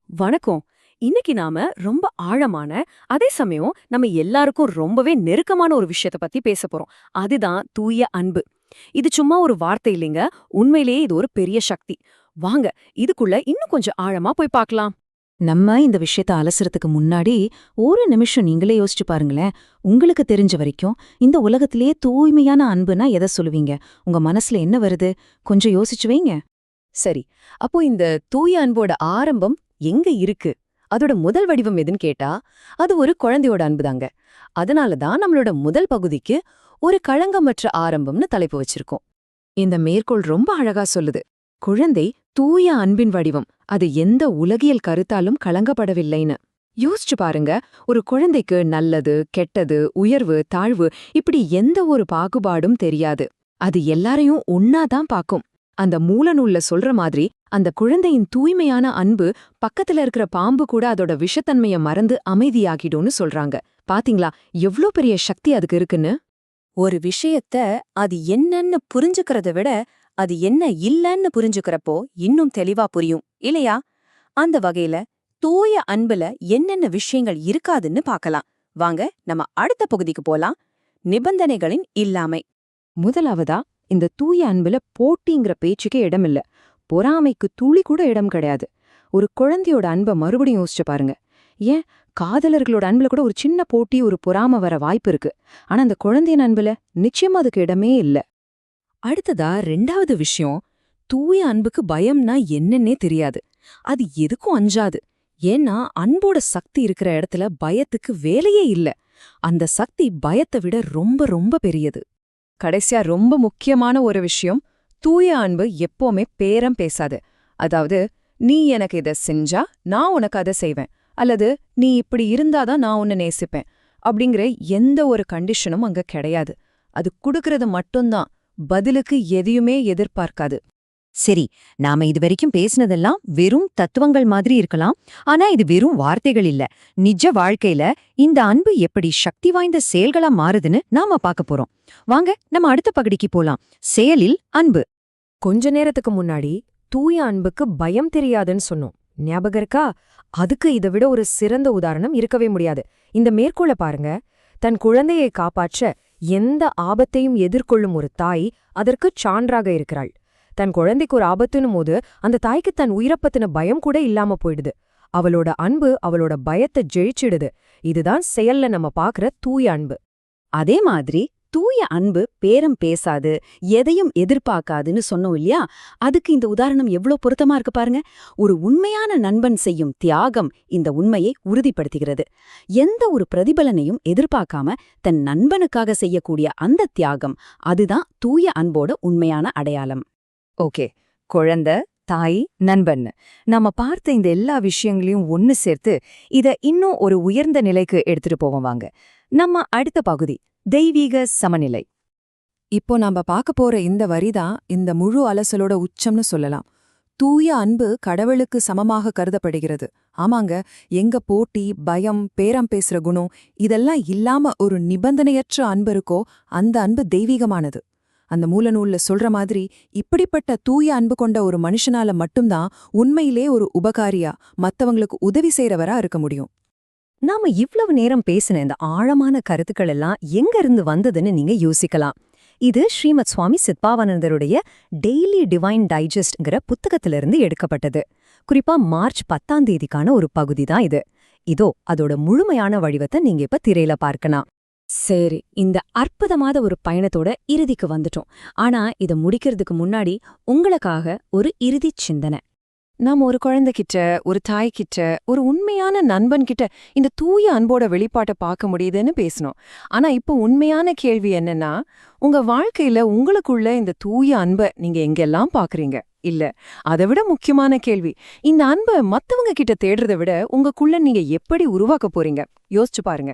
வணக்கம். இன்னைக்கு நாம ரொம்ப ஆழமான, அதே சமயம் நம்ம எல்லாருக்கும் ரொம்பவே நெருக்கமான ஒரு விஷயத்த பத்தி பேசப் போறோம். அதுதான் தூய அன்பு. இது சும்மா ஒரு வார்த்தை இல்லைங்க. உண்மையிலேயே இது ஒரு பெரிய சக்தி. வாங்க, இதுக்குள்ள இன்னும் கொஞ்சம் ஆழமா போய் பார்க்கலாம். நம்ம இந்த விஷயத்த அலசுறதுக்கு முன்னாடி ஒரு நிமிஷம் நீங்களே யோசிச்சு பாருங்களேன். உங்களுக்கு தெரிஞ்ச வரைக்கும் இந்த உலகத்திலேயே தூய்மையான அன்புனா எதை சொல்லுவீங்க? உங்க மனசுல என்ன வருது? கொஞ்சம் யோசிச்சு வைங்க. சரி, அப்போ இந்த தூய அன்போட ஆரம்பம் எங்க இருக்கு? அதோட முதல் வடிவம் எதுன்னு கேட்டா, அது ஒரு குழந்தையோட அன்புதாங்க. அதனால தான் நம்மளோட முதல் பகுதிக்கு ஒரு களங்கமற்ற ஆரம்பம்னு தலைப்பு வச்சிருக்கோம். இந்த மேற்கோள் ரொம்ப அழகா சொல்லுது. குழந்தை தூய அன்பின் வடிவம். அது எந்த உலகியல் கருத்தாலும் கலங்கப்படவில்லைன்னு. யோசிச்சு பாருங்க, ஒரு குழந்தைக்கு நல்லது, கெட்டது, உயர்வு, தாழ்வு இப்படி எந்த ஒரு பாகுபாடும் தெரியாது. அது எல்லாரையும் ஒன்னாதான் பாக்கும். அந்த மூலநூல்ல சொல்ற மாதிரி, அந்த குழந்தையின் தூய்மையான அன்பு பக்கத்துல இருக்கிற பாம்பு கூட அதோட விஷத்தன்மைய மறந்து அமைதியாகிடும்னு சொல்றாங்க. பாத்தீங்களா எவ்ளோ பெரிய சக்தி அதுக்கு இருக்குன்னு? ஒரு விஷயத்த அது என்னன்னு புரிஞ்சுக்கிறத விட, அது என்ன இல்லன்னு புரிஞ்சுக்கிறப்போ இன்னும் தெளிவா புரியும் இல்லையா? அந்த வகையில தூய அன்புல என்னென்ன விஷயங்கள் இருக்காதுன்னு பார்க்கலாம். வாங்க நம்ம அடுத்த பகுதிக்கு போலாம். நிபந்தனைகளின் இல்லாமை. முதலாவதா, இந்த தூய அன்புல போட்டிங்கிற பேச்சுக்கே இடமில்ல. பொறாமைக்கு துளி கூட இடம் கிடையாது. ஒரு குழந்தையோட அன்பை மறுபடியும் யோசிச்சு பாருங்க. ஏன், காதலர்களோட அன்புல கூட ஒரு சின்ன போட்டி, ஒரு பொறாம வர வாய்ப்பு இருக்கு. ஆனா அந்த குழந்தையின் அன்புல நிச்சயமா அதுக்கு இடமே இல்ல. அடுத்ததா ரெண்டாவது விஷயம், தூய அன்புக்கு பயம்னா என்னன்னே தெரியாது. அது எதுக்கும் அஞ்சாது. ஏன்னா அன்போட சக்தி இருக்கிற இடத்துல பயத்துக்கு வேலையே இல்ல. அந்த சக்தி பயத்தை விட ரொம்ப ரொம்ப பெரியது. கடைசியா ரொம்ப முக்கியமான ஒரு விஷயம், தூய அன்பு எப்பவுமே பேரம் பேசாது. அதாவது, நீ எனக்கு இதை செஞ்சா நான் உனக்கு அதை செய்வேன், அல்லது நீ இப்படி இருந்தாதான் நான் உன்னை நேசிப்பேன் அப்படிங்கிற எந்த ஒரு கண்டிஷனும் அங்க கிடையாது. அது குடுக்கறது மட்டும்தான், பதிலுக்கு எதையுமே எதிர்பார்க்காது. சரி, நாம இதுவரைக்கும் பேசினதெல்லாம் வெறும் தத்துவங்கள் மாதிரி இருக்கலாம். ஆனா இது வெறும் வார்த்தைகள் இல்ல. நிஜ வாழ்க்கையில இந்த அன்பு எப்படி சக்தி வாய்ந்த செயல்களா மாறுதுன்னு நாம பார்க்க போறோம். வாங்க நம்ம அடுத்த பகுதிக்கு போலாம். செயலில் அன்பு. கொஞ்ச நேரத்துக்கு முன்னாடி தூய அன்புக்கு பயம் தெரியாதுன்னு சொன்னோம். ஞாபகம் இருக்கா? அதுக்கு இதை விட ஒரு சிறந்த உதாரணம் இருக்கவே முடியாது. இந்த மேற்கோளை பாருங்க. தன் குழந்தையை காப்பாற்ற எந்த ஆபத்தையும் எதிர்கொள்ளும் ஒரு தாய் அதற்குச் சான்றாக இருக்கிறாள். தன் குழந்தைக்கு ஒரு ஆபத்துன்னும் போது அந்த தாய்க்கு தன் உயிரப்பத்தின பயம் கூட இல்லாம போயிடுது. அவளோட அன்பு அவளோட பயத்தை ஜெயிச்சிடுது. இதுதான் செயல்ல நம்ம பாக்குற தூய அன்பு. அதே மாதிரி தூய அன்பு பேரம் பேசாது, எதையும் எதிர்பார்க்காதுன்னு சொன்னோம் இல்லையா? அதுக்கு இந்த உதாரணம் எவ்ளோ பொருத்தமா இருக்கு பாருங்க. ஒரு உண்மையான நண்பன் செய்யும் தியாகம் இந்த உண்மையை உறுதிப்படுத்துகிறது. எந்த ஒரு பிரதிபலனையும் எதிர்பார்க்காம தன் நண்பனுக்காக செய்யக்கூடிய அந்த தியாகம், அதுதான் தூய அன்போட உண்மையான அடையாளம். ஓகே, குழந்தை, தாய், நண்பன், நாம பார்த்த இந்த எல்லா விஷயங்களையும் ஒன்னு சேர்த்து இத இன்னும் ஒரு உயர்ந்த நிலைக்கு எடுத்துட்டு போவோம் வாங்க. நம்ம அடுத்த பகுதி, தெய்வீக சமநிலை. இப்போ நாம பார்க்க போற இந்த வரிதான் இந்த முழு அலசலோட உச்சம்னு சொல்லலாம். தூய அன்பு கடவுளுக்கு சமமாக கருதப்படுகிறது. ஆமாங்க, எங்க போட்டி, பயம், பேரம் பேசுற குணம் இதெல்லாம் இல்லாம ஒரு நிபந்தனையற்ற அன்பு இருக்கோ, அந்த அன்பு தெய்வீகமானது. அந்த மூலநூல்ல சொல்ற மாதிரி, இப்படிப்பட்ட தூய அன்பு கொண்ட ஒரு மனுஷனால மட்டும்தான் உண்மையிலே ஒரு உபகாரியா, மத்தவங்களுக்கு உதவி செய்யறவரா இருக்க முடியும். நாம இவ்வளவு நேரம் பேசின இந்த ஆழமான கருத்துக்கள் எல்லாம் எங்க இருந்து வந்ததுன்னு நீங்க யோசிக்கலாம். இது ஸ்ரீமத் சுவாமி சித்பாவானந்தருடைய டெய்லி டிவைன் டைஜஸ்ட்ங்கிற புத்தகத்திலிருந்து எடுக்கப்பட்டது. குறிப்பா மார்ச் 10ஆம் தேதிக்கான ஒரு பகுதி தான் இது. இதோ அதோட முழுமையான வடிவத்தை நீங்க இப்ப திரையில பார்க்கலாம். சரி, இந்த அற்புதமான ஒரு பயணத்தோட இறுதிக்கு வந்துட்டோம். ஆனா இத முடிக்கிறதுக்கு முன்னாடி உங்களுக்காக ஒரு இறுதிச் சிந்தனை. நாம ஒரு குழந்தைகிட்ட, ஒரு தாய்கிட்ட, ஒரு உண்மையான நண்பன்கிட்ட இந்த தூய அன்போட வெளிப்பாட்டை பார்க்க முடியுதுன்னு பேசணும். ஆனா இப்போ உண்மையான கேள்வி என்னன்னா, உங்க வாழ்க்கையில உங்களுக்குள்ள இந்த தூய அன்பை நீங்க எங்கெல்லாம் பாக்குறீங்க? இல்ல, அதை விட முக்கியமான கேள்வி, இந்த அன்பை மத்தவங்க கிட்ட தேடுறதை விட உங்களுக்குள்ள நீங்க எப்படி உருவாக்க போறீங்க? யோசிச்சு பாருங்க.